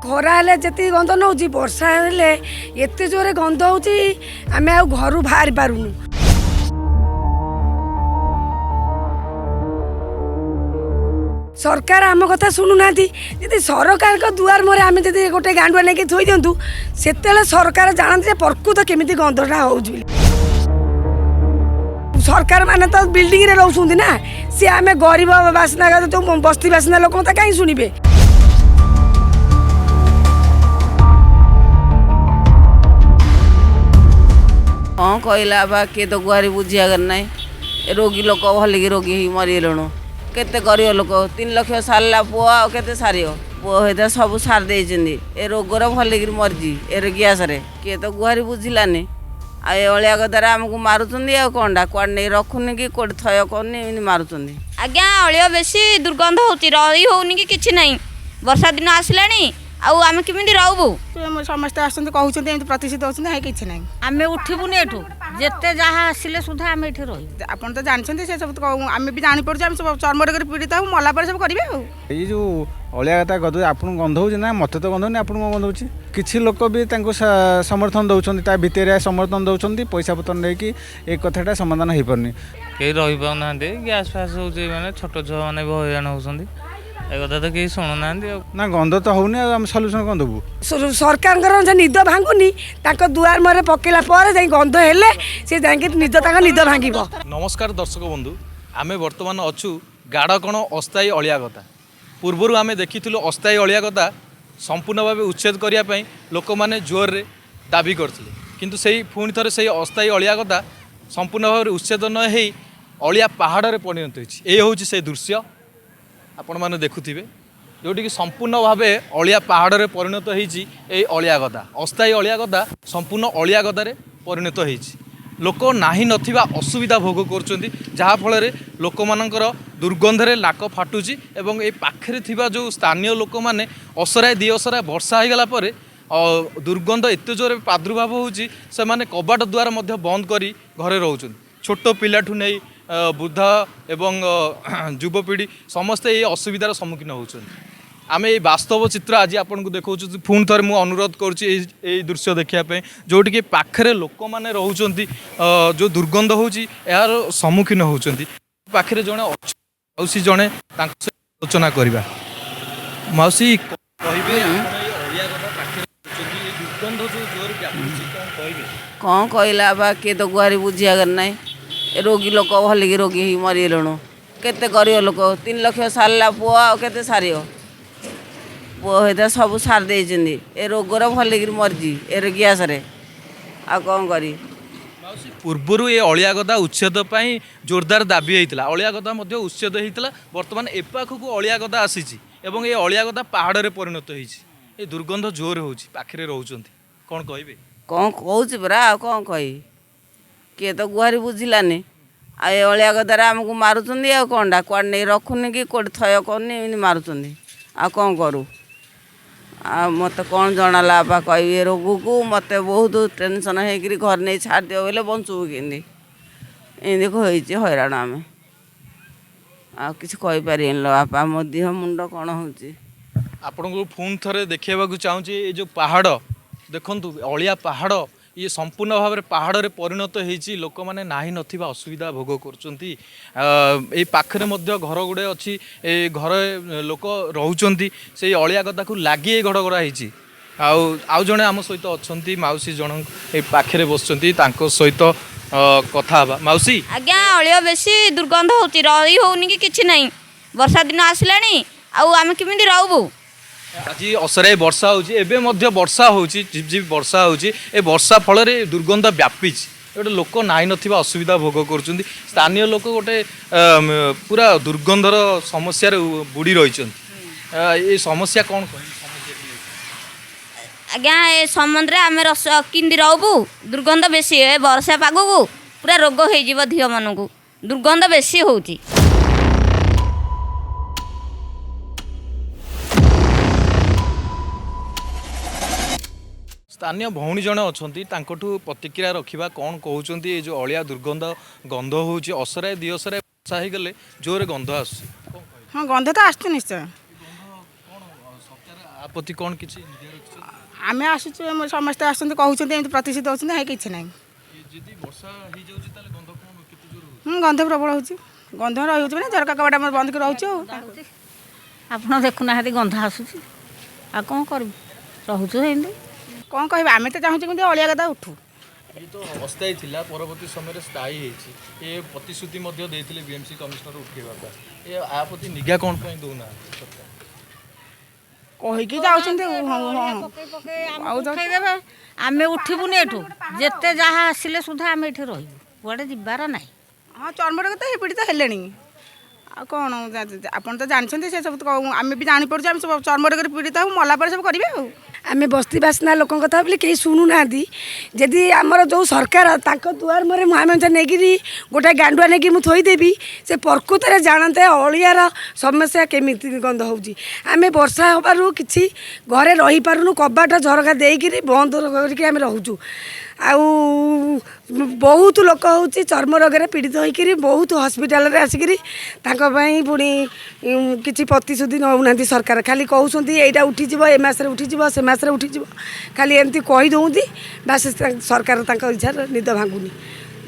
खरा हेले जति गंध नौ वर्षा हेले एते जोरे गंध होची आमे आ घरु बाहर पारुनु। सरकार आम कथा शुणुना जी सरकार को दुआर मोरे आम जी गोटे गांडुआ नहीं थोई दिंतु से सरकार जानते प्रकृत केमी गंधटा हो सरकार माने तो बिल्डिंग रे रहउछुंदी ना सी आमे गरीब बासिंदा जो बस्ती बासिंदा लोक तो कहीं शुणिबे। हाँ कहला बा किए तो गुहारी बुझिया करना रोगी लोक भलिक रोगी ही मरीगलुणु केते गरीब लोक 3 लाख सारा पुआ केते सारी पुआ होता सब सार दे ए रोगर भलिक मरीजी ए ग्यास किए तो गुहारी बुझिलानी आ अलिया गदार आमको मारुचंदी आ कौनटा कुआड़े नहीं रखुनी कि कौट थय करनी मारुचंदी। आज्ञा अलिया बेसी दुर्गंध होची रही होनी कि किछि नहीं वर्षा दिन आसिलानी आउ आमे किमिति रहबु समस्त आसंती कहउछंती एमति प्रतिष्ठित होछंती है किछि नहीं आमे उठिबुनी एठू जेते जहा आसिले सुधा आमे एठी रही आपण तो जानछंती से सब आमे भी जानि पड़छ आमे सब चर्मरोग रे पीड़ित हो मला पर सब करिवे हो ए जो अलिया कथा गदु आपन गंध होछ ना मते तो गंध नै आपन गंध होछ किछि लोक भी तांको समर्थन दउछंती ता भितरे समर्थन दउछंती पैसा पतर नै कि ए कथाटा समाधान हे परनी के रही पाउ नांदे गैस फास होचे माने छोटो छ माने भयान होसंती ए कथा तो कहीं शुणु ना गंध तो होनी आम सल्यूशन कौन देबू सरकार निद भांगुनी दुआर मुहर पकेला पर गंध हेले से निद निद भांग। नमस्कार दर्शक बंधु आमे वर्तमान अच्छु गाड़कण अस्थायी अलिया गदा पूर्वर आमे देखिथिलु अस्थायी अलिया गदा संपूर्ण भाव उच्छेद करने लोक मैंने जोर रे दाबी करथिले किंतु सेही पुणी थरे सेही अस्थायी अलिया गदा संपूर्ण भाव उच्छेद न हेई अलिया पहाड़ रे परिणत होइछि। ए होछि से दृश्य आपण मैंने देखुथिबे जोटि कि संपूर्ण भाव अलिया पहाड़ रे परिणत होइछि। ए अलिया गदा अस्थायी अलिया गदा संपूर्ण अलिया गदारे परिणत होइछि। लोक नाही नथिबा असुविधा भोग करुचंती जहा फल रे लोक मानकर दुर्गंधरे लाक फाटुची एवं ए पाखरे थिबा जो स्थानीय लोक माने असराय दी असराय वर्षा हो गला परे दुर्गंध एते जोरे प्रादुर्भाव होउची से माने कबाट द्वार मध्य बंद करी घरे रहउचंती छोट पिलाठू नै वृद्ध एवं युवपीढ़ी समस्ते ये असुविधार सम्मुखीन होउचंती। आमे ये वास्तव चित्र आज आपन को देखौ पुणी थर मु अनुरोध करुच्ची दृश्य देखा जोटि कि पाखरे लोक माने रहउचंती जो दुर्गंध होउची यार सम्मुखीन होउचंती पाखरे जणे मौसी जणे तांको से आलोचना करबा मौसी कहबे अलिया गदा पाखरे होउचंती दुर्गंध जो जोर व्यापुची कोन कहबे कौन कहला बा किए तो गुहारी बुझिया करना रोगी लोक भलिक रोगी ही मरीगलुणु केते गरीब लोक 3 लाख सारा पुआ केते सारी पुआ होता सब सार दे ए रोगर भलिक मरीजी ए ग्यास आ कौन करी। पूर्वर ये अलिया गदा उच्छेद पाई जोरदार दाबी होता अलिया गदा उच्छेद होता बर्तमान ए पाखक अलिया गदा आसीची एवं ये अलिया गदा पहाड़ रे परिणत होइछि। ए दुर्गंध जोर होउछि पाखरे रहउचंती कोन कहबे कौन कहूँ परा कौन कही किए तो गुहारी बुझिलानी आ अलिया गदार आमको मारुचंदी आ कौनटा कुआड़े नहीं रखुनी कि कौट थय करनी मारुचंदी आ कौन करूँ आ मत कौन जनाला बा कह रोग को मत बहुत टेंशन होकर घर नहीं छाड़ दियो बोले बंचू कि होती हैरान आम आ कि कहीपर बापा मो देह मुंड कौन हो आपन को पुणी थे देखा चाहूँगी ये जो पहाड़ देखु अलिया पहाड़ ये संपूर्ण भाव में पहाड़ रे परिणत होती लोक मैंने नाही नथिबा असुविधा भोग करचंती ए पाखरे मध्य घर गुड़े अच्छी ए घर लोक रहउचंती से अलिया गदा को लागी ए घड़ गड़ा होती आउ जड़े आम सहित अच्छा मौसी जन ए पाखरे बसचंती तांको सहित कथा हबा मौसी। आज्ञा अलिया बेसी दुर्गंध होची रही होनी कि किछि नहीं वर्षा दिन आसिलानी आउ आमे किमिति रहबु आज असराय वर्षा होची एबे मध्य वर्षा होची झिपझिप वर्षा होची ए वर्षा फल रे दुर्गंध व्यापीची गोटे लोक नाई नथिबा असुविधा भोग करुचंती स्थानीय लोक गोटे पूरा दुर्गंधर समस्या बुड़ी रही समस्या कौन आज्ञा ए संबंध रे आमे रस किंदी रहबु दुर्गंध बेसी ए वर्षा पागु पूरा रोग होई जीव धिय मानकु दुर्गंध बेसी होची। स्थानीय भौणी जड़े अच्छा प्रतिक्रिया रखा कौन कहते ये जो अलिया दुर्गंध गंध होची असराय दी असराय वर्षा हो गले जोरे गंध आस हाँ गंध तो आसुच निश्चय ପ୍ରତି କ'ଣ କିଛି ଆମେ ଆସୁଛୁ ସମସ୍ତେ ଆସୁଛନ୍ତି କହୁଛନ୍ତି ଏମିତି ପ୍ରତିଶୋଧ ହେଉଛନ୍ତି ହେଇ କିଛି ନାହିଁ। ଯଦି ବର୍ଷା ହେଇଯାଉଛି ତାହେଲେ ଗନ୍ଧ କ'ଣ କେତେ ଜୋର ହେଉଛି? ଗନ୍ଧ ପ୍ରବଳ ହେଉଛି, ଗନ୍ଧ ରହିଯାଉଛି ମାନେ ଝରକା କବାଟ ଆମର ବନ୍ଦ କରି ରହୁଛୁ ଆଉ। ଆପଣ ଦେଖୁନାହାନ୍ତି ଗନ୍ଧ ଆସୁଛି, ଆଉ କ'ଣ କରିବୁ, ରହୁଛୁ ଏମିତି। କ'ଣ କହିବା, ଆମେ ତ ଚାହୁଁଛୁ କିନ୍ତୁ ଅଳିଆ ଗଦା ଉଠୁ। ଏ ତ ଅସ୍ଥାୟୀ ଥିଲା, ପରବର୍ତ୍ତୀ ସମୟରେ ସ୍ଥାୟୀ ହେଇଛି। ଏ ପ୍ରତିଶ୍ରୁତି ମଧ୍ୟ ଦେଇଥିଲେ ବିଏମ୍ସି କମିଶନର ଉଠେଇବା ପାଇଁ। ଏ ଆ ପ୍ରତି ନିଗା କ'ଣ ପାଇଁ ଦେଉନାହାନ୍ତି ସରକାର? କହିକି ଯାଉଛନ୍ତି ଉଠେଇଦେବେ, ଆମେ ଉଠିବୁନି ଏଠୁ, ଯେତେ ଯାହା ଆସିଲେ ସୁଦ୍ଧା ଆମେ ଏଠି ରହିବୁ, କୁଆଡ଼େ ଯିବାର ନାହିଁ। ହଁ ଚର୍ମରୋଗ ତ ପୀଡ଼ିତ ହେଲେଣି, ଆଉ କ'ଣ ଆପଣ ତ ଜାଣିଛନ୍ତି ସେ ସବୁ ଆମେ ବି ଜାଣିପାରୁଛୁ, ଆମେ ସବୁ ଚର୍ମରୋଗରେ ପୀଡ଼ିତ ହବୁ, ମଲା ପରେ ସବୁ କରିବେ ଆଉ। ଆମେ ବସ୍ତି ବାସିନ୍ଦା ଲୋକଙ୍କ କଥା ବୋଲି କେହି ଶୁଣୁନାହାନ୍ତି। ଯଦି ଆମର ଯେଉଁ ସରକାର ତାଙ୍କ ଦୁଆର ମୁହଁରେ ମହାମଞ୍ଚା ନେଇକିରି ଗୋଟେ ଗାଣ୍ଡୁଆ ନେଇକି ମୁଁ ଥୋଇଦେବି, ସେ ପ୍ରକୃତରେ ଜାଣନ୍ତେ ଅଳିଆର ସମସ୍ୟା କେମିତି ଗନ୍ଧ ହେଉଛି। ଆମେ ବର୍ଷା ହେବାରୁ କିଛି ଘରେ ରହିପାରୁନୁ, କବାଟ ଝରକା ଦେଇକିରି ବନ୍ଦ କରିକି ଆମେ ରହୁଛୁ। ଆଉ ବହୁତ ଲୋକ ହେଉଛି ଚର୍ମ ରୋଗରେ ପୀଡ଼ିତ ହୋଇକରି ବହୁତ ହସ୍ପିଟାଲରେ ଆସିକିରି ତାଙ୍କ ପାଇଁ ପୁଣି କିଛି ପ୍ରତିଶ୍ରୁତି ନେଉନାହାନ୍ତି ସରକାର। ଖାଲି କହୁଛନ୍ତି ଏଇଟା ଉଠିଯିବ, ଏ ମାସରେ ଉଠିଯିବ, ସେ ମାସରେ ଉଠିଯିବ, ଖାଲି ଏମିତି କହିଦେଉଛନ୍ତି। ବାସ୍ ସରକାର ତାଙ୍କ ଇଚ୍ଛାରେ ନିଦ ଭାଙ୍ଗୁନି।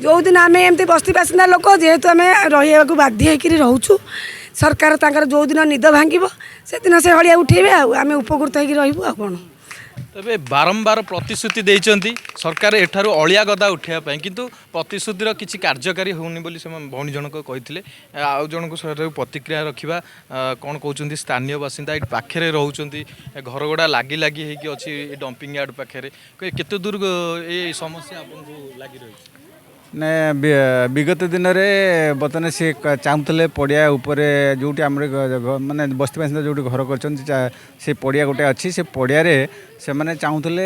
ଯେଉଁଦିନ ଆମେ ଏମିତି ବସ୍ତି ବାସିନ୍ଦା ଲୋକ ଯେହେତୁ ଆମେ ରହିବାକୁ ବାଧ୍ୟ ହୋଇକରି ରହୁଛୁ, ସରକାର ତାଙ୍କର ଯେଉଁଦିନ ନିଦ ଭାଙ୍ଗିବ ସେଦିନ ସେ ଅଳିଆ ଉଠେଇବେ, ଆଉ ଆମେ ଉପକୃତ ହୋଇକି ରହିବୁ। ଆଉ କ'ଣ ତେବେ ବାରମ୍ବାର ପ୍ରତିଶ୍ରୁତି ଦେଇଛନ୍ତି ସରକାର ଏଠାରୁ ଅଳିଆ ଗଦା ଉଠାଇବା ପାଇଁ, କିନ୍ତୁ ପ୍ରତିଶ୍ରୁତିର କିଛି କାର୍ଯ୍ୟକାରୀ ହେଉନି ବୋଲି ସେମାନେ ଭଉଣୀ ଜଣକ କହିଥିଲେ। ଆଉ ଜଣଙ୍କୁ ସେଠାରୁ ପ୍ରତିକ୍ରିୟା ରଖିବା, କ'ଣ କହୁଛନ୍ତି ସ୍ଥାନୀୟ ବାସିନ୍ଦା ଏଠି ପାଖରେ ରହୁଛନ୍ତି, ଘର ଗୁଡ଼ା ଲାଗି ଲାଗି ହେଇକି ଅଛି ଏ ଡମ୍ପିଂ ୟାର୍ଡ଼ ପାଖରେ, କେତେ ଦୂର ଏ ସମସ୍ୟା ଆପଣଙ୍କୁ ଲାଗି ରହିଛି? ନା ବିଗତ ଦିନରେ ବର୍ତ୍ତମାନ ସେ ଚାହୁଁଥିଲେ ପଡ଼ିଆ ଉପରେ ଯେଉଁଠି ଆମର ମାନେ ବସ୍ତି ବାସିନ୍ଦା ଯେଉଁଠି ଘର କରିଛନ୍ତି ସେ ପଡ଼ିଆ ଗୋଟେ ଅଛି, ସେ ପଡ଼ିଆରେ ସେମାନେ ଚାହୁଁଥିଲେ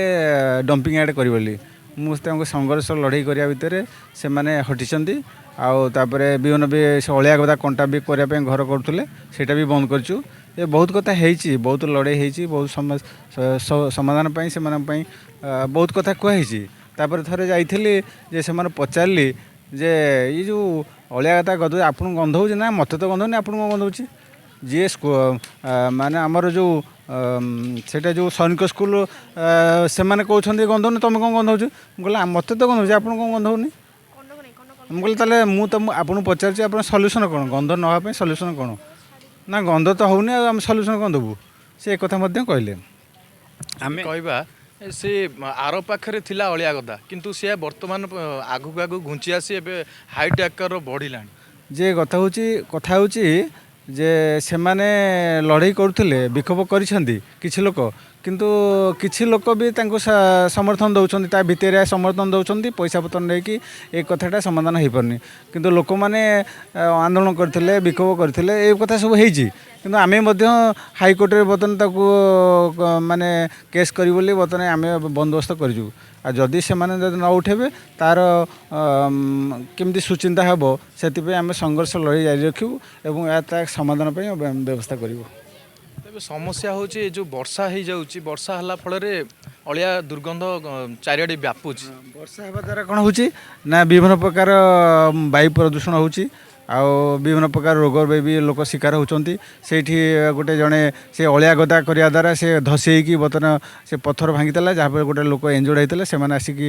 ଡମ୍ପିଂ ୟାର୍ଡ଼ କରିବେ ବୋଲି। ମୁଁ ତାଙ୍କୁ ସଂଘର୍ଷ ଲଢ଼େଇ କରିବା ଭିତରେ ସେମାନେ ହଟିଛନ୍ତି। ଆଉ ତାପରେ ବିଭିନ୍ନ ବି ସେ ଅଳିଆ ଗଦା କଣ୍ଟା ବି କରିବା ପାଇଁ ଘର କରୁଥିଲେ, ସେଇଟା ବି ବନ୍ଦ କରିଛୁ। ଏ ବହୁତ କଥା ହେଇଛି, ବହୁତ ଲଢ଼େଇ ହେଇଛି, ବହୁତ ସମାଧାନ ପାଇଁ ସେମାନଙ୍କ ପାଇଁ ବହୁତ କଥା କୁହାହେଇଛି। ତାପରେ ଥରେ ଯାଇଥିଲି ଯେ ସେମାନେ ପଚାରିଲି ଯେ ଏଇ ଯେଉଁ ଅଳିଆ ଗଦା ଗଦୁ ଆପଣଙ୍କୁ ଗନ୍ଧ ହେଉଛି ନା? ମୋତେ ତ ଗନ୍ଧ ହେଉନି, ଆପଣଙ୍କୁ କ'ଣ ଗନ୍ଧ ହେଉଛି? ଯିଏ ମାନେ ଆମର ଯେଉଁ ସେଇଟା ଯେଉଁ ସୈନିକ ସ୍କୁଲ ସେମାନେ କହୁଛନ୍ତି ଗନ୍ଧ ହେଉନି, ତୁମେ କ'ଣ ଗନ୍ଧ ହେଉଛି? ମୁଁ କହିଲି ମୋତେ ତ ଗନ୍ଧ ହେଉଛି, ଆପଣଙ୍କୁ କ'ଣ ଗନ୍ଧ ହେଉନି? ମୁଁ କହିଲି ତାହେଲେ ମୁଁ ତ ଆପଣଙ୍କୁ ପଚାରୁଛି ଆପଣ ସଲ୍ୟୁସନ୍ କ'ଣ, ଗନ୍ଧ ନ ହେବା ପାଇଁ ସଲ୍ୟୁସନ୍ କ'ଣ? ନା ଗନ୍ଧ ତ ହେଉନି, ଆଉ ଆମେ ସଲ୍ୟୁସନ୍ କ'ଣ ଦେବୁ? ସେ କଥା ମଧ୍ୟ କହିଲେ। ଆମେ କହିବା ସେ ଆର ପାଖରେ ଥିଲା ଅଳିଆ ଗଦା, କିନ୍ତୁ ସେ ବର୍ତ୍ତମାନ ଆଗକୁ ଆଗକୁ ଘୁଞ୍ଚି ଆସି ଏବେ ହାଇଟ୍ ଆକାରର ବଢ଼ିଲାଣି। ଯେ କଥା ହେଉଛି ଯେ ସେମାନେ ଲଢ଼େଇ କରୁଥିଲେ, ବିକ୍ଷୋଭ କରିଛନ୍ତି କିଛି ଲୋକ, କିନ୍ତୁ କିଛି ଲୋକ ବି ତାଙ୍କୁ ସମର୍ଥନ ଦେଉଛନ୍ତି, ତା ଭିତରେ ସମର୍ଥନ ଦେଉଛନ୍ତି, ପଇସା ପତ୍ର ନେଇକି ଏ କଥାଟା ସମାଧାନ ହୋଇପାରୁନି। କିନ୍ତୁ ଲୋକମାନେ ଆନ୍ଦୋଳନ କରିଥିଲେ, ବିକ୍ଷୋଭ କରିଥିଲେ, ଏ କଥା ସବୁ ହେଇଛି। କିନ୍ତୁ ଆମେ ମଧ୍ୟ ହାଇକୋର୍ଟରେ ବର୍ତ୍ତମାନ ତାକୁ ମାନେ କେସ୍ କରିବୁ ବୋଲି ବର୍ତ୍ତମାନ ଆମେ ବନ୍ଦୋବସ୍ତ କରିଛୁ। ଆଉ ଯଦି ସେମାନେ ଯଦି ନ ଉଠେଇବେ ତାର କେମିତି ସୁଚିନ୍ତା ହେବ, ସେଥିପାଇଁ ଆମେ ସଂଘର୍ଷ ଲଢ଼େଇ ଜାରି ରଖିବୁ ଏବଂ ଏହା ତା ସମାଧାନ ପାଇଁ ବ୍ୟବସ୍ଥା କରିବୁ। ତେବେ ସମସ୍ୟା ହେଉଛି ଏ ଯେଉଁ ବର୍ଷା ହେଇଯାଉଛି, ବର୍ଷା ହେଲା ଫଳରେ ଅଳିଆ ଦୁର୍ଗନ୍ଧ ଚାରିଆଡ଼େ ବ୍ୟାପୁଛି। ବର୍ଷା ହେବା ଦ୍ୱାରା କ'ଣ ହେଉଛି ନା ବିଭିନ୍ନ ପ୍ରକାର ବାୟୁ ପ୍ରଦୂଷଣ ହେଉଛି, ଆଉ ବିଭିନ୍ନ ପ୍ରକାର ରୋଗରେ ବି ଲୋକ ଶିକାର ହେଉଛନ୍ତି। ସେଇଠି ଗୋଟେ ଜଣେ ସେ ଅଳିଆ ଗଦା କରିବା ଦ୍ୱାରା ସେ ଧସେଇକି ବର୍ତ୍ତମାନ ସେ ପଥର ଭାଙ୍ଗିଥିଲା, ଯାହାଫଳରେ ଗୋଟେ ଲୋକ ଏଞ୍ଜୋର୍ଡ଼ ହେଇଥିଲେ। ସେମାନେ ଆସିକି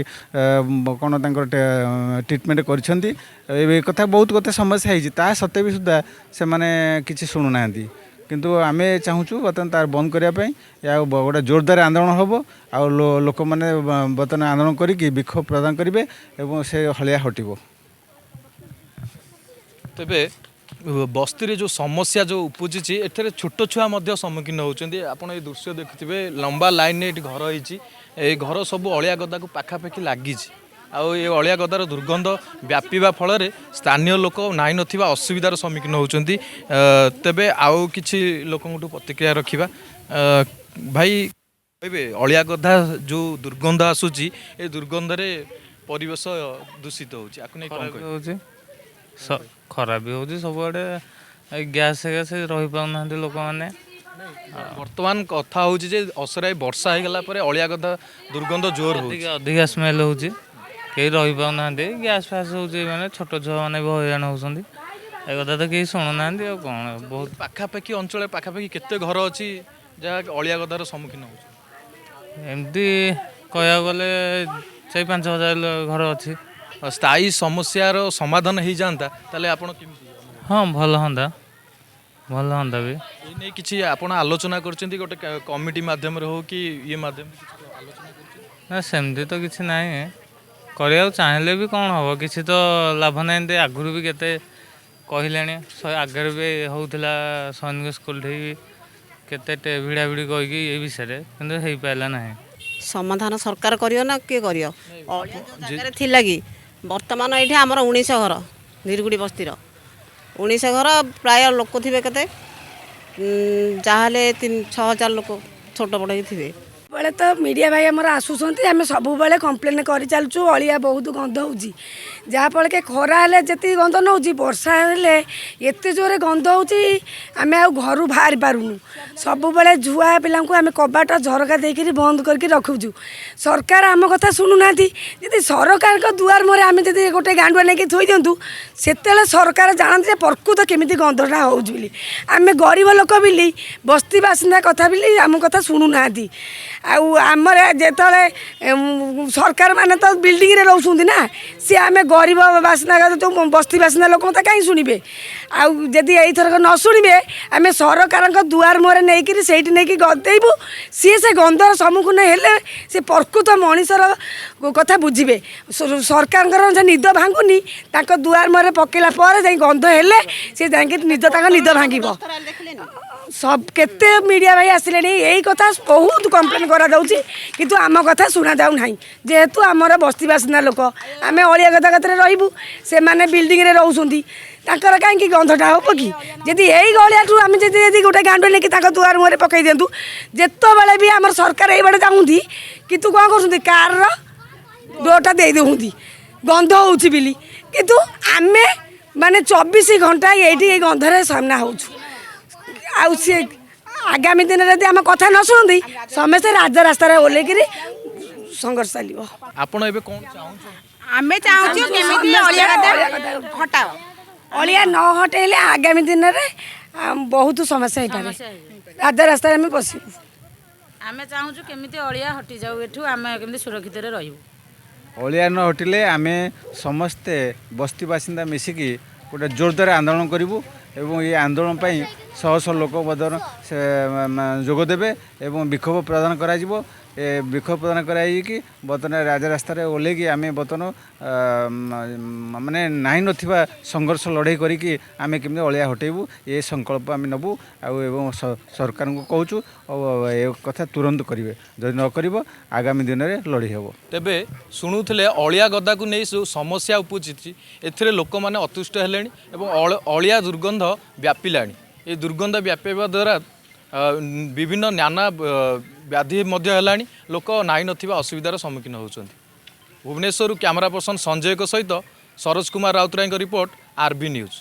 କ'ଣ ତାଙ୍କର ଟ୍ରିଟମେଣ୍ଟ କରିଛନ୍ତି। ଏ କଥା ବହୁତ କଥା ସମସ୍ୟା ହେଇଛି, ତା ସତ୍ତ୍ୱେ ବି ସୁଦ୍ଧା ସେମାନେ କିଛି ଶୁଣୁନାହାନ୍ତି। କିନ୍ତୁ ଆମେ ଚାହୁଁଛୁ ବର୍ତ୍ତମାନ ତାର ବନ୍ଦ କରିବା ପାଇଁ, ଏହା ଗୋଟେ ଜୋରଦାର ଆନ୍ଦୋଳନ ହେବ। ଆଉ ଲୋକମାନେ ବର୍ତ୍ତମାନ ଆନ୍ଦୋଳନ କରିକି ବିକ୍ଷୋଭ ପ୍ରଦାନ କରିବେ ଏବଂ ସେ ହଳିଆ ହଟିବ। ତେବେ ବସ୍ତିରେ ଯେଉଁ ସମସ୍ୟା ଯେଉଁ ଉପୁଜିଛି, ଏଥିରେ ଛୋଟ ଛୁଆ ମଧ୍ୟ ସମ୍ମୁଖୀନ ହେଉଛନ୍ତି। ଆପଣ ଏ ଦୃଶ୍ୟ ଦେଖୁଥିବେ, ଲମ୍ବା ଲାଇନ୍ରେ ଏଠି ଘର ହେଇଛି, ଏଇ ଘର ସବୁ ଅଳିଆ ଗଦାକୁ ପାଖାପାଖି ଲାଗିଛି। ଆଉ ଏ ଅଳିଆ ଗଦାର ଦୁର୍ଗନ୍ଧ ବ୍ୟାପିବା ଫଳରେ ସ୍ଥାନୀୟ ଲୋକ ନାହିଁ ନଥିବା ଅସୁବିଧାର ସମ୍ମୁଖୀନ ହେଉଛନ୍ତି। ତେବେ ଆଉ କିଛି ଲୋକଙ୍କଠୁ ପ୍ରତିକ୍ରିୟା ରଖିବା। ଭାଇ କହିବେ, ଅଳିଆ ଗଦା ଯେଉଁ ଦୁର୍ଗନ୍ଧ ଆସୁଛି, ଏ ଦୁର୍ଗନ୍ଧରେ ପରିବେଶ ଦୂଷିତ ହେଉଛି, ଆକୁ ନେଇ କ'ଣ ହେଉଛି? ଖରାପ ବି ହେଉଛି ସବୁଆଡ଼େ। ଗ୍ୟାସ୍ ରହିପାରୁନାହାନ୍ତି ଲୋକମାନେ। ବର୍ତ୍ତମାନ କଥା ହେଉଛି ଯେ ଅସରାଏ ବର୍ଷା ହେଇଗଲା ପରେ ଅଳିଆ ଗଦା ଦୁର୍ଗନ୍ଧ ଜୋର ହେଉଛି, ଅଧିକା ସ୍ମେଲ୍ ହେଉଛି, କେହି ରହିପାରୁନାହାନ୍ତି। ଗ୍ୟାସ୍ ଫ୍ୟାସ୍ ହେଉଛି, ମାନେ ଛୋଟ ଛୁଆମାନେ ବି ହଇରାଣ ହେଉଛନ୍ତି। ଏ କଥା ତ କେହି ଶୁଣୁନାହାନ୍ତି। ଆଉ କ'ଣ ବହୁତ ପାଖାପାଖି ଅଞ୍ଚଳରେ ପାଖାପାଖି କେତେ ଘର ଅଛି ଯାହା ଅଳିଆ ଗଦାର ସମ୍ମୁଖୀନ ହେଉଛନ୍ତି? ଏମିତି କହିବାକୁ ଗଲେ ସେଇ 5,000 ଘର ଅଛି। ଆଉ ସ୍ଥାୟୀ ସମସ୍ୟାର ସମାଧାନ ହେଇଯାଆନ୍ତା ତାହେଲେ ଆପଣ କେମିତି? ହଁ ଭଲ ହୁଅନ୍ତା ବି। ଏଇ ନେଇ କିଛି ଆପଣ ଆଲୋଚନା କରିଛନ୍ତି ଗୋଟେ କମିଟି ମାଧ୍ୟମରେ ହଉ କି ଇଏ ମାଧ୍ୟମରେ କିଛି ଆଲୋଚନା କରିଛନ୍ତି? ନା ସେମିତି ତ କିଛି ନାହିଁ, କରିବାକୁ ଚାହିଁଲେ ବି କ'ଣ ହେବ, କିଛି ତ ଲାଭ ନାହିଁ। ଏମିତି ଆଗରୁ ବି କେତେ କହିଲେଣି, ଆଗରେ ବି ହେଉଥିଲା ସୈନିକ ସ୍କୁଲଠି ବି କେତେ ଭିଡ଼ାଭିଡ଼ି କହିକି ଏ ବିଷୟରେ, କିନ୍ତୁ ହେଇପାରିଲା ନାହିଁ। ସମାଧାନ ସରକାର କରିବ ନା କିଏ କରିବ? ଅଳିଆ ଯୋଉ ଜାଗାରେ ଥିଲା କି ବର୍ତ୍ତମାନ ଏଇଠି ଆମର 19 ଘର ନିରୁଗୁଡ଼ି ବସ୍ତିର 19 ଘର, ପ୍ରାୟ ଲୋକ ଥିବେ କେତେ ଯାହାହେଲେ 6,000 ଲୋକ ଛୋଟ ବଡ଼ ହିଁ ଥିବେ। ବେଳେ ତ ମିଡ଼ିଆ ଭାଇ ଆମର ଆସୁଛନ୍ତି, ଆମେ ସବୁବେଳେ କମ୍ପ୍ଲେନ୍ କରିଚାଲୁଛୁ, ଅଳିଆ ବହୁତ ଗନ୍ଧ ହେଉଛି। ଯାହାଫଳରେ କି ଖରା ହେଲେ ଯେତିକି ଗନ୍ଧ ନେଉଛି, ବର୍ଷା ହେଲେ ଏତେ ଜୋରେ ଗନ୍ଧ ହେଉଛି, ଆମେ ଆଉ ଘରୁ ବାହାରି ପାରୁନୁ। ସବୁବେଳେ ଛୁଆ ପିଲାଙ୍କୁ ଆମେ କବାଟ ଝରକା ଦେଇକରି ବନ୍ଦ କରିକି ରଖୁଛୁ। ସରକାର ଆମ କଥା ଶୁଣୁନାହାନ୍ତି। ଯଦି ସରକାରଙ୍କ ଦୁଆର ମୁହଁରେ ଆମେ ଯଦି ଗୋଟେ ଗାଣ୍ଡୁଆ ନେଇକି ଥୋଇ ଦିଅନ୍ତୁ, ସେତେବେଳେ ସରକାର ଜାଣନ୍ତି ଯେ ପ୍ରକୃତ କେମିତି ଗନ୍ଧଟା ହେଉଛି ବୋଲି। ଆମେ ଗରିବ ଲୋକ ବୋଲି, ବସ୍ତି ବାସିନ୍ଦା କଥା ବୋଲି ଆମ କଥା ଶୁଣୁନାହାନ୍ତି। ଆଉ ଆମର ଯେତେବେଳେ ସରକାର ମାନେ ତ ବିଲ୍ଡିଂରେ ରହୁଛନ୍ତି ନା, ସିଏ ଆମେ ଗରିବ ବାସିନ୍ଦା ଯେଉଁ ବସ୍ତି ବାସିନ୍ଦା ଲୋକ ତ କାହିଁ ଶୁଣିବେ? ଆଉ ଯଦି ଏଇଥରକ ନ ଶୁଣିବେ, ଆମେ ସରକାରଙ୍କ ଦୁଆର ମୁହଁରେ ନେଇକରି ସେଇଠି ନେଇକି ଗଦେଇବୁ। ସିଏ ସେ ଗନ୍ଧର ସମ୍ମୁଖୀନ ହେଲେ ସେ ପ୍ରକୃତ ମଣିଷର କଥା ବୁଝିବେ। ସରକାରଙ୍କର ଯେ ନିଦ ଭାଙ୍ଗୁନି, ତାଙ୍କ ଦୁଆର ମୁହଁରେ ପକେଇଲା ପରେ ଯାଇ ଗନ୍ଧ ହେଲେ ସେ ଯାଇକି ତାଙ୍କ ନିଦ ଭାଙ୍ଗିବ। କେତେ ମିଡ଼ିଆ ଭାଇ ଆସିଲେଣି, ଏଇ କଥା ବହୁତ କମ୍ପ୍ଲେନ୍ କରାଯାଉଛି, କିନ୍ତୁ ଆମ କଥା ଶୁଣାଯାଉ ନାହିଁ। ଯେହେତୁ ଆମର ବସ୍ତି ବାସିନ୍ଦା ଲୋକ, ଆମେ ଅଳିଆ ଗଦା କତିରେ ରହିବୁ, ସେମାନେ ବିଲ୍ଡିଂରେ ରହୁଛନ୍ତି, ତାଙ୍କର କାହିଁକି ଗନ୍ଧଟା ହେବ କି? ଯଦି ଏଇ ଅଳିଆଠୁ ଆମେ ଯଦି ଗୋଟେ ଗାଣ୍ଡୁଆ ନେଇକି ତାଙ୍କ ଦୁଆର ମୁହଁରେ ପକାଇ ଦିଅନ୍ତୁ, ଯେତେବେଳେ ବି ଆମର ସରକାର ଏଇବାଟେ ଯାଉଛନ୍ତି, କିନ୍ତୁ କ'ଣ କରୁଛନ୍ତି, କାର୍ର ଡୋର୍ଟା ଦେଇ ଦେଉଛନ୍ତି ଗନ୍ଧ ହେଉଛି ବୋଲି। କିନ୍ତୁ ଆମେ ମାନେ 24 ଘଣ୍ଟା ଏଇଠି ଏଇ ଗନ୍ଧରେ ସାମ୍ନା ହେଉଛୁ। ଆଉ ସିଏ ଆଗାମୀ ଦିନରେ ଯଦି ଆମ କଥା ନ ଶୁଣନ୍ତି, ସମସ୍ତେ ରାସ୍ତାରେ ଓହ୍ଲେଇକିରି ସଂଘର୍ଷ ଚାଲିବ। ଆପଣ ଏବେ କ'ଣ ଚାହୁଁଛନ୍ତି? ଆମେ ଚାହୁଁଛୁ କେମିତି ଅଳିଆ ଗଦା ହଟାଅ। ଅଳିଆ ନ ହଟେଇଲେ ଆଗାମୀ ଦିନରେ ବହୁତ ସମସ୍ୟା ହେଇପାରେ। ରାସ୍ତାରେ ଆମେ ବସିବୁ। ଆମେ ଚାହୁଁଛୁ କେମିତି ଅଳିଆ ହଟିଯାଉ ଏଠୁ, ଆମେ କେମିତି ସୁରକ୍ଷିତରେ ରହିବୁ। ଅଳିଆ ନ ହଟିଲେ ଆମେ ସମସ୍ତେ ବସ୍ତି ବାସିନ୍ଦା ମିଶିକି ଗୋଟେ ଜୋରଦାର ଆନ୍ଦୋଳନ କରିବୁ ଏବଂ ଏ ଆନ୍ଦୋଳନ ପାଇଁ ଶହ ଶହ ଲୋକ ମଧ୍ୟ ଯୋଗ ଦେବେ ଏବଂ ବିକ୍ଷୋଭ ପ୍ରଦାନ କରାଯିବ। ଏ ବିକ୍ଷୋଭ ପ୍ରଦାନ କରାଯାଇକି ବର୍ତ୍ତମାନ ରାସ୍ତାରେ ଓହ୍ଲେଇକି ଆମେ ବର୍ତ୍ତମାନ ମାନେ ନାହିଁ ନଥିବା ସଂଘର୍ଷ ଲଢ଼େଇ କରିକି ଆମେ କେମିତି ଅଳିଆ ହଟେଇବୁ, ଏ ସଂକଳ୍ପ ଆମେ ନେବୁ। ଆଉ ଏବଂ ସରକାରଙ୍କୁ କହୁଛୁ ଏ କଥା ତୁରନ୍ତ କରିବେ, ଯଦି ନ କରିବ ଆଗାମୀ ଦିନରେ ଲଢ଼େଇ ହେବ। ତେବେ ଶୁଣୁଥିଲେ ଅଳିଆ ଗଦାକୁ ନେଇ ଯେଉଁ ସମସ୍ୟା ଉପୁଜିଛି, ଏଥିରେ ଲୋକମାନେ ଅତୁଷ୍ଟ ହେଲେଣି ଏବଂ ଅଳିଆ ଦୁର୍ଗନ୍ଧ ବ୍ୟାପିଲାଣି। ଏ ଦୁର୍ଗନ୍ଧ ବ୍ୟାପିବା ଦ୍ୱାରା ବିଭିନ୍ନ ନାନା ବ୍ୟାଧି ମଧ୍ୟ ହେଲାଣି, ଲୋକ ନାହିଁ ନଥିବା ଅସୁବିଧାର ସମ୍ମୁଖୀନ ହେଉଛନ୍ତି। ଭୁବନେଶ୍ୱରରୁ କ୍ୟାମେରା ପର୍ସନ ସଞ୍ଜୟଙ୍କ ସହିତ ସରୋଜ କୁମାର ରାଉତରାୟଙ୍କ ରିପୋର୍ଟ, RB ନ୍ୟୁଜ୍।